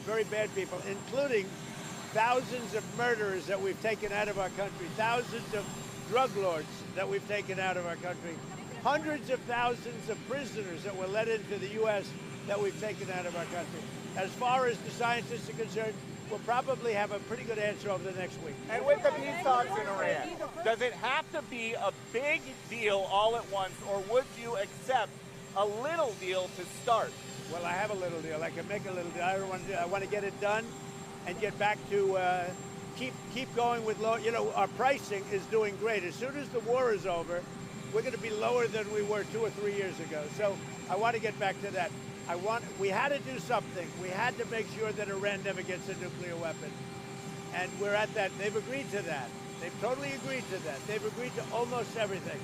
very bad people, including thousands of murderers that we've taken out of our country, thousands of drug lords that we've taken out of our country, hundreds of thousands of prisoners that were let into the U.S. that we've taken out of our country. As far as the scientists are concerned, we'll probably have a pretty good answer over the next week. And with the peace talks in Iran, does it have to be a big deal all at once, or would you accept a little deal to start? Well, I have a little deal. I can make a little deal. I want to get it done and get back to keep going with low. You know, our pricing is doing great. As soon as the war is over, we're going to be lower than we were 2 or 3 years ago. So I want to get back to that. We had to do something. We had to make sure that Iran never gets a nuclear weapon. And we're at that. They've agreed to that. They've totally agreed to that. They've agreed to almost everything.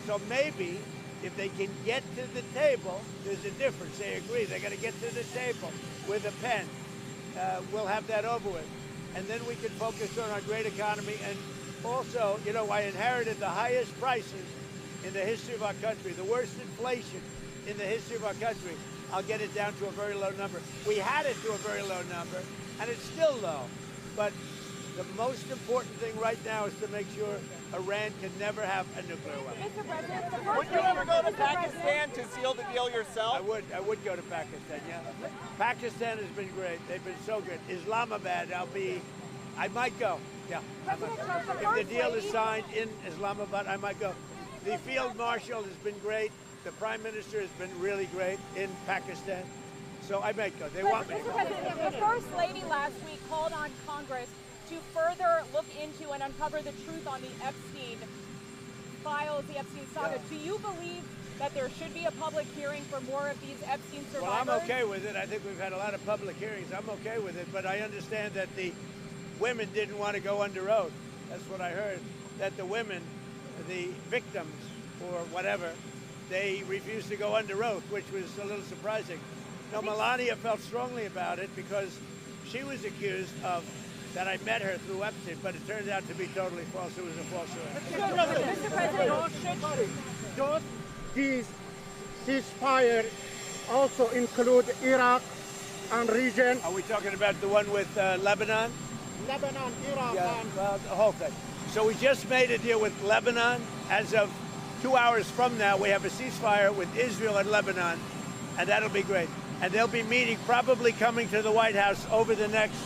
So maybe if they can get to the table, there's a difference. They agree. They're going to get to the table with a pen. We'll have that over with. And then we can focus on our great economy. And also, you know, I inherited the highest prices in the history of our country, the worst inflation in the history of our country. I'll get it down to a very low number. We had it to a very low number, and it's still low. But the most important thing right now is to make sure Iran can never have a nuclear weapon. Mr. President, Would you ever go to Pakistan to seal the deal yourself? I would go to Pakistan, yeah. Pakistan has been great. They've been so good. Islamabad, I might go, yeah. If the deal is signed in Islamabad, I might go. The field marshal has been great. The prime minister has been really great in Pakistan. So I might go. They want me to Mr. go. President, the First Lady last week called on Congress to further look into and uncover the truth on the Epstein files, the Epstein saga. Do you believe that there should be a public hearing for more of these Epstein survivors? Well, I'm okay with it. I think we've had a lot of public hearings. I'm okay with it. But I understand that the women didn't want to go under oath. That's what I heard. That the women, the victims or whatever, they refused to go under oath, which was a little surprising. No, Melania felt strongly about it because she was accused of that I met her through Epstein, but it turned out to be totally false. It was a false arrest. Mr. President, Don't these ceasefire also include Iraq and region? Are we talking about the one with Lebanon? Lebanon, Iraq, Yeah, and well, the whole thing. So we just made a deal with Lebanon. As of 2 hours from now, we have a ceasefire with Israel and Lebanon, and that'll be great. And they'll be meeting, probably coming to the White House over the next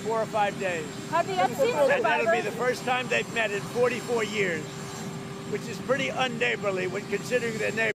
4 or 5 days. have the Epstein And that'll be survivors... the first time they've met in 44 years, which is pretty unneighborly when considering their neighbor.